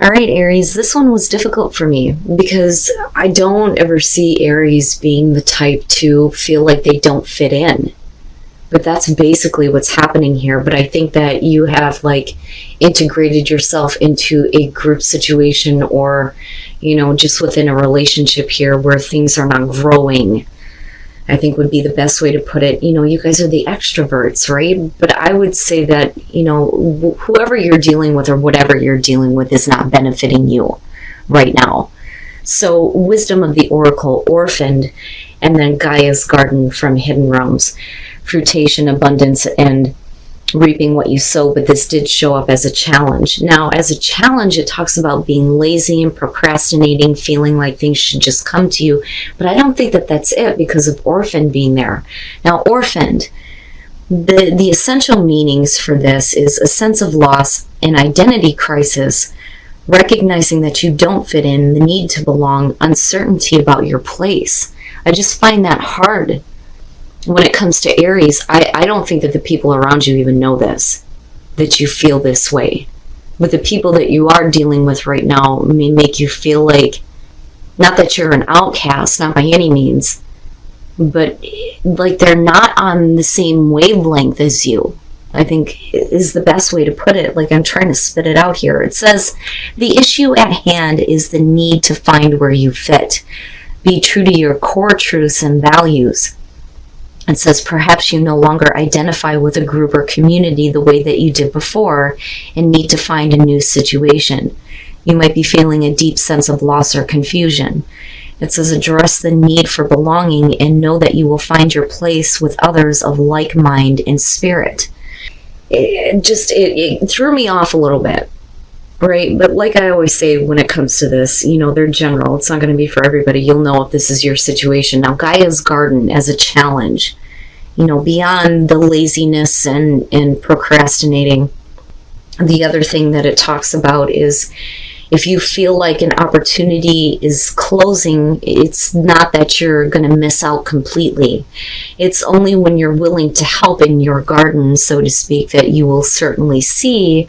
All right, Aries, this one was difficult for me because I don't ever see Aries being the type to feel like they don't fit in. But that's basically what's happening here. But I think that you have like integrated yourself into a group situation or, just within a relationship here where things are not growing. I think would be the best way to put it. You guys are the extroverts, right? But I would say that, whoever you're dealing with or whatever you're dealing with is not benefiting you right now. So wisdom of the oracle, orphaned, and then Gaia's garden from hidden realms, fruition, abundance, and reaping what you sow. But this did show up as a challenge. Now, as a challenge, it talks about being lazy and procrastinating, feeling like things should just come to you. But I don't think that that's it because of orphaned being there. Now, orphaned, the essential meanings for this is a sense of loss, an identity crisis, recognizing that you don't fit in, the need to belong, uncertainty about your place. I just find that hard. When it comes to Aries, I don't think that the people around you even know this, that you feel this way. But the people that you are dealing with right now may make you feel like, not that you're an outcast, not by any means, but like they're not on the same wavelength as you, I think is the best way to put it. Like I'm trying to spit it out here. It says, the issue at hand is the need to find where you fit. Be true to your core truths and values. It says perhaps you no longer identify with a group or community the way that you did before and need to find a new situation. You might be feeling a deep sense of loss or confusion. It says address the need for belonging and know that you will find your place with others of like mind and spirit. It threw me off a little bit. Right, but like I always say when it comes to this, they're general. It's not going to be for everybody. You'll know if this is your situation. Now, Gaia's garden as a challenge, beyond the laziness and procrastinating. The other thing that it talks about is if you feel like an opportunity is closing, it's not that you're going to miss out completely. It's only when you're willing to help in your garden, so to speak, that you will certainly see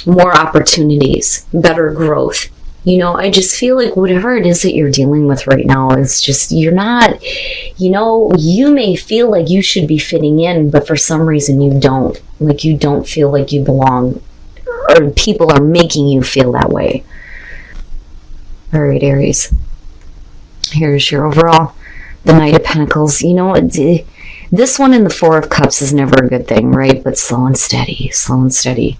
more opportunities, better growth. I just feel like whatever it is that you're dealing with right now is just, you're not, you may feel like you should be fitting in, but for some reason you don't. Like you don't feel like you belong, or people are making you feel that way. All right, Aries. Here's your overall. The Knight of Pentacles. This one in the Four of Cups is never a good thing, right? But slow and steady, slow and steady.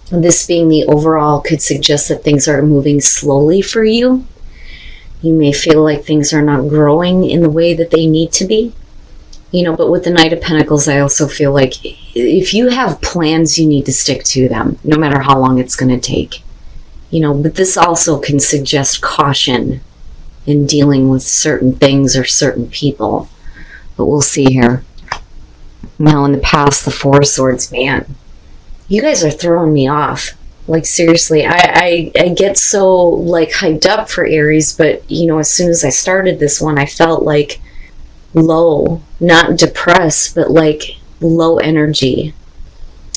This being the overall could suggest that things are moving slowly for you. You may feel like things are not growing in the way that they need to be. But with the Knight of Pentacles, I also feel like if you have plans, you need to stick to them, no matter how long it's going to take. But this also can suggest caution in dealing with certain things or certain people. But we'll see here. Now, in the past, the Four of Swords, man. You guys are throwing me off. Like, seriously, I get so, like, hyped up for Aries, but, as soon as I started this one, I felt, like, low. Not depressed, but, like, low energy.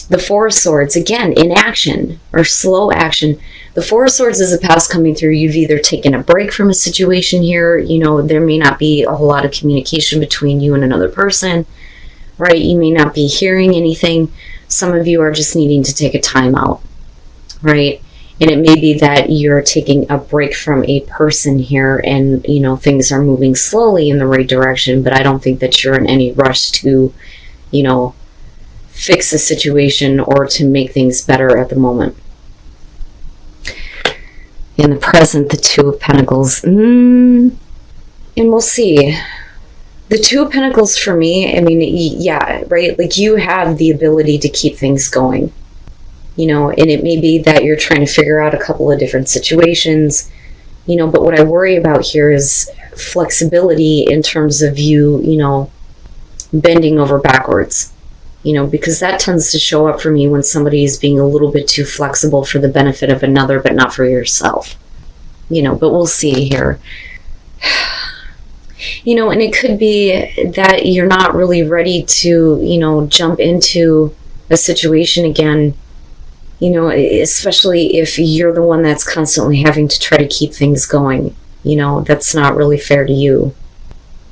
The Four of Swords, again, inaction or slow action. The Four of Swords is a past coming through. You've either taken a break from a situation here. There may not be a whole lot of communication between you and another person, right? You may not be hearing anything. Some of you are just needing to take a time out, right? And it may be that you're taking a break from a person here and, things are moving slowly in the right direction, but I don't think that you're in any rush to, fix a situation or to make things better at the moment. In the present, the Two of Pentacles. And we'll see. The Two of Pentacles for me, yeah, right? Like you have the ability to keep things going, and it may be that you're trying to figure out a couple of different situations, but what I worry about here is flexibility in terms of you, bending over backwards, because that tends to show up for me when somebody is being a little bit too flexible for the benefit of another, but not for yourself, but we'll see here. And it could be that you're not really ready to, jump into a situation again, You know, especially if you're the one that's constantly having to try to keep things going. You know, that's not really fair to you.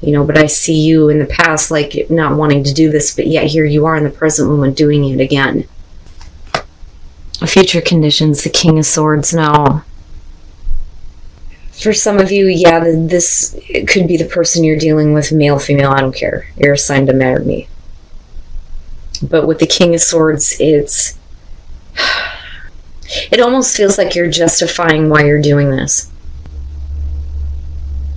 You know, but I see you in the past, like, not wanting to do this, but yet here you are in the present moment doing it again. Future conditions, the King of Swords. Now, for some of you, yeah, this could be the person you're dealing with, male, female, I don't care. You're assigned to marry me. But with the King of Swords, it almost feels like you're justifying why you're doing this.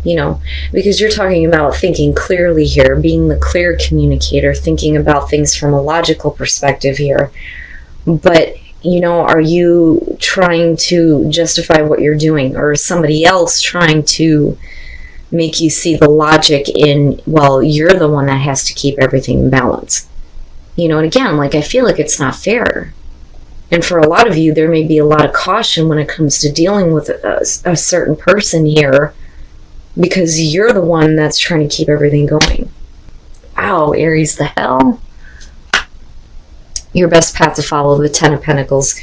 You know, because you're talking about thinking clearly here, being the clear communicator, thinking about things from a logical perspective here. But, you know, are you trying to justify what you're doing? Or is somebody else trying to make you see the logic in, well, you're the one that has to keep everything in balance? You know, and again, like, I feel like it's not fair. And for a lot of you, there may be a lot of caution when it comes to dealing with a certain person here, because you're the one that's trying to keep everything going. Wow, Aries, the hell? Your best path to follow, the Ten of Pentacles.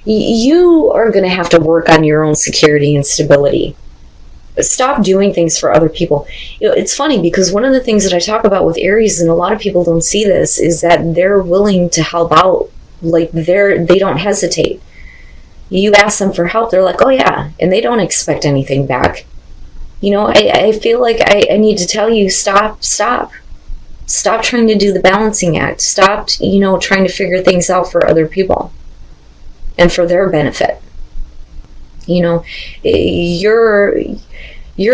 You are going to have to work on your own security and stability. Stop doing things for other people. You know, it's funny because one of the things that I talk about with Aries, and a lot of people don't see this, is that they're willing to help out. Like, they don't hesitate. You ask them for help, they're like, oh yeah, and they don't expect anything back. You know, I feel like I need to tell you, stop trying to do the balancing act. Stop, you know, trying to figure things out for other people and for their benefit. You know, your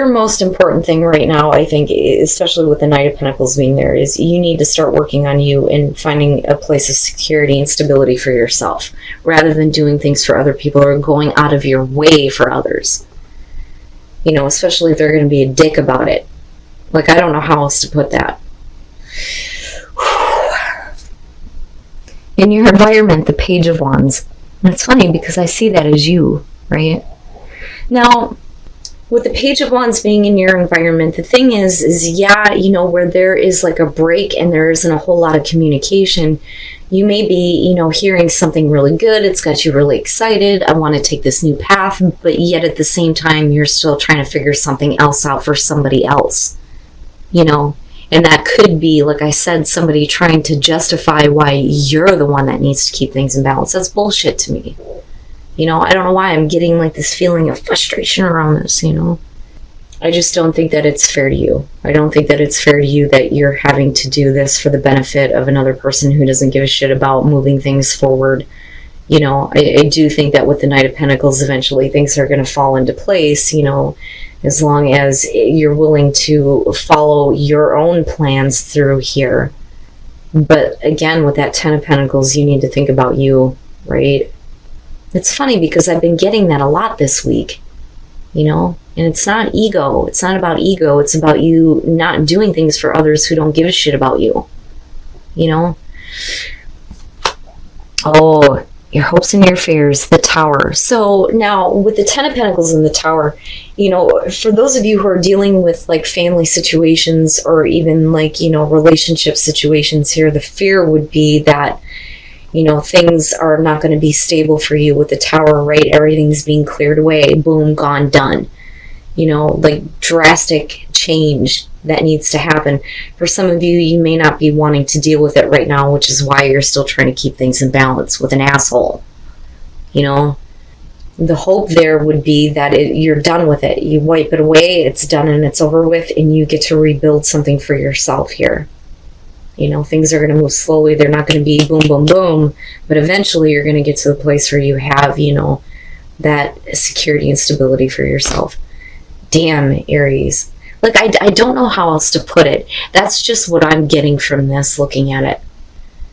most important thing right now, I think, especially with the Knight of Pentacles being there, is you need to start working on you and finding a place of security and stability for yourself, rather than doing things for other people or going out of your way for others. You know, especially if they're going to be a dick about it. Like, I don't know how else to put that. In your environment, the Page of Wands. And it's funny because I see that as you, right? Now, with the Page of Wands being in your environment, the thing is yeah, you know, where there is like a break and there isn't a whole lot of communication, you may be, you know, hearing something really good. It's got you really excited. I want to take this new path, but yet at the same time, you're still trying to figure something else out for somebody else, you know? And that could be, like I said, somebody trying to justify why you're the one that needs to keep things in balance. That's bullshit to me. You know, I don't know why I'm getting like this feeling of frustration around this, you know. I just don't think that it's fair to you. I don't think that it's fair to you that you're having to do this for the benefit of another person who doesn't give a shit about moving things forward. You know, I do think that with the Knight of Pentacles, eventually things are going to fall into place, you know, as long as you're willing to follow your own plans through here. But again, with that Ten of Pentacles, you need to think about you, right? It's funny because I've been getting that a lot this week, you know, and it's not ego. It's not about ego. It's about you not doing things for others who don't give a shit about you, you know? Oh, your hopes and your fears, the Tower. So now with the Ten of Pentacles and the Tower, you know, for those of you who are dealing with like family situations or even like, you know, relationship situations here, the fear would be that, you know, things are not going to be stable for you with the Tower, right? Everything's being cleared away. Boom, gone, done. You know, like drastic change that needs to happen. For some of you, you may not be wanting to deal with it right now, which is why you're still trying to keep things in balance with an asshole. You know, the hope there would be that you're done with it. You wipe it away, it's done and it's over with, and you get to rebuild something for yourself here. You know, things are going to move slowly. They're not going to be boom, boom, boom. But eventually you're going to get to the place where you have, you know, that security and stability for yourself. Damn, Aries. Like, I don't know how else to put it. That's just what I'm getting from this, looking at it.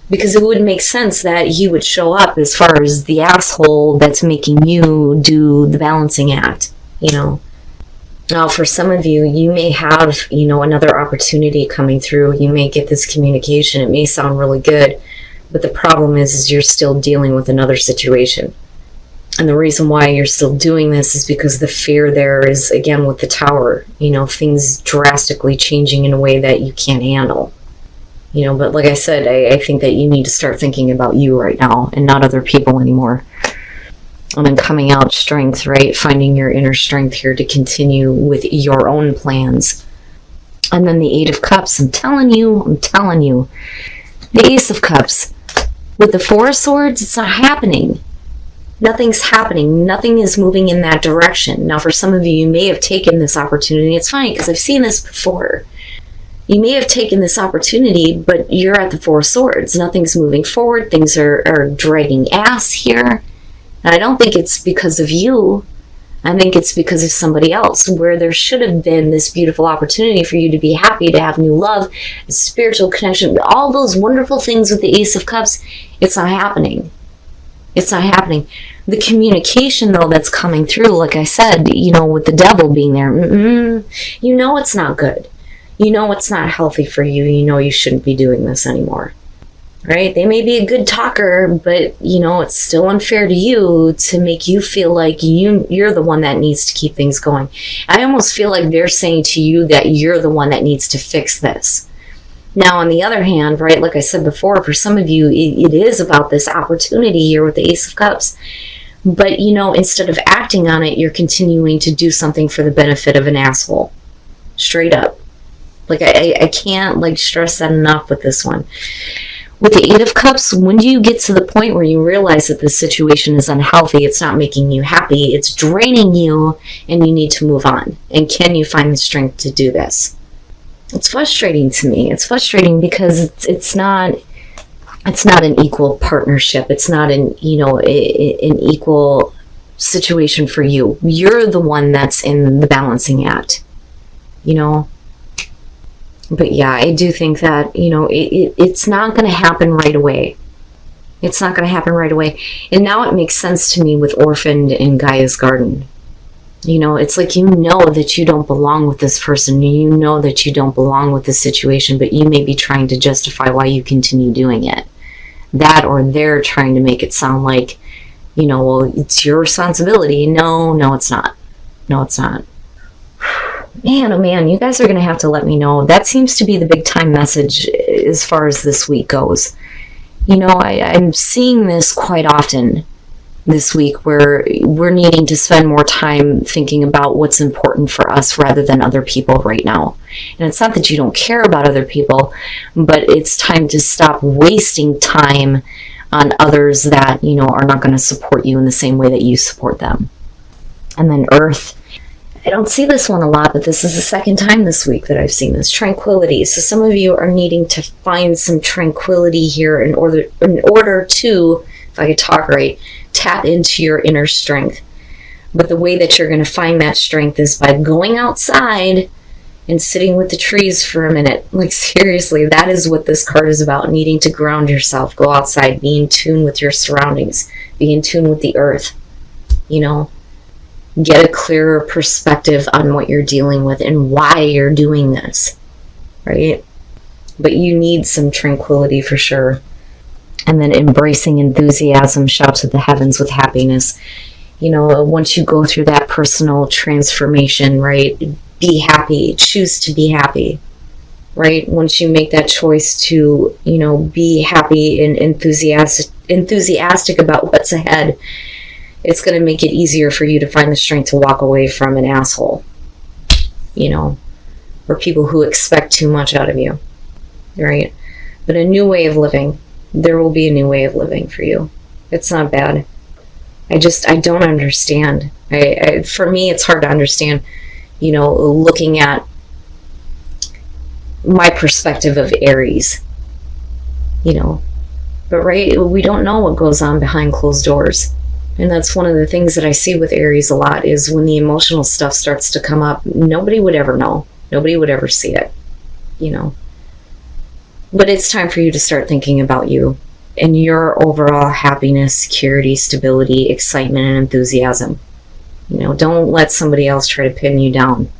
Because it would make sense that he would show up as far as the asshole that's making you do the balancing act, you know. Now, for some of you, you may have, you know, another opportunity coming through. You may get this communication. It may sound really good, but the problem is you're still dealing with another situation. And the reason why you're still doing this is because the fear there is, again, with the Tower, you know, things drastically changing in a way that you can't handle. You know, but like I said, I think that you need to start thinking about you right now and not other people anymore. And then coming out strength, right? Finding your inner strength here to continue with your own plans. And then the Eight of Cups. I'm telling you. The Ace of Cups. With the Four of Swords, it's not happening. Nothing's happening. Nothing is moving in that direction. Now, for some of you, you may have taken this opportunity. It's fine, because I've seen this before. You may have taken this opportunity, but you're at the Four of Swords. Nothing's moving forward. Things are dragging ass here. And I don't think it's because of you. I think it's because of somebody else, where there should have been this beautiful opportunity for you to be happy, to have new love, spiritual connection, all those wonderful things with the Ace of Cups. It's not happening. It's not happening. The communication, though, that's coming through, like I said, you know, with the devil being there, you know it's not good. You know it's not healthy for you. You know you shouldn't be doing this anymore. Right? They may be a good talker, but, you know, it's still unfair to you to make you feel like you're the one that needs to keep things going. I almost feel like they're saying to you that you're the one that needs to fix this. Now, on the other hand, right, like I said before, for some of you, it is about this opportunity here with the Ace of Cups. But, you know, instead of acting on it, you're continuing to do something for the benefit of an asshole. Straight up. Like, I can't, like, stress that enough with this one. With the Eight of Cups, when do you get to the point where you realize that this situation is unhealthy, it's not making you happy, it's draining you, and you need to move on? And can you find the strength to do this? It's frustrating to me. It's frustrating because it's not an equal partnership. It's not an equal situation for you. You're the one that's in the balancing act, you know? But yeah, I do think that, you know, it's not going to happen right away. It's not going to happen right away. And now it makes sense to me with Orphaned and Gaia's Garden. You know, it's like you know that you don't belong with this person. You know that you don't belong with this situation, but you may be trying to justify why you continue doing it. That, or they're trying to make it sound like, you know, well, it's your responsibility. No, it's not. No, it's not. Man, oh man, you guys are going to have to let me know. That seems to be the big time message as far as this week goes. You know, I'm seeing this quite often this week, where we're needing to spend more time thinking about what's important for us rather than other people right now. And it's not that you don't care about other people, but it's time to stop wasting time on others that, you know, are not going to support you in the same way that you support them. And then Earth. I don't see this one a lot, but this is the second time this week that I've seen this. Tranquility. So some of you are needing to find some tranquility here in order to, if I could talk right, tap into your inner strength. But the way that you're going to find that strength is by going outside and sitting with the trees for a minute. Like, seriously, that is what this card is about. Needing to ground yourself. Go outside. Be in tune with your surroundings. Be in tune with the earth. You know, get a clearer perspective on what you're dealing with and why you're doing this. Right? But you need some tranquility for sure. And then embracing enthusiasm, shout to the heavens with happiness. You know, once you go through that personal transformation, right, be happy, choose to be happy, right? Once you make that choice to, you know, be happy and enthusiastic about what's ahead, it's going to make it easier for you to find the strength to walk away from an asshole, you know, or people who expect too much out of you, right? But a new way of living. There will be a new way of living for you. It's not bad. I don't understand. For me, it's hard to understand, you know, looking at my perspective of Aries, you know. But right, we don't know what goes on behind closed doors. And that's one of the things that I see with Aries a lot, is when the emotional stuff starts to come up, nobody would ever know. Nobody would ever see it, you know. But it's time for you to start thinking about you and your overall happiness, security, stability, excitement, and enthusiasm. You know, don't let somebody else try to pin you down.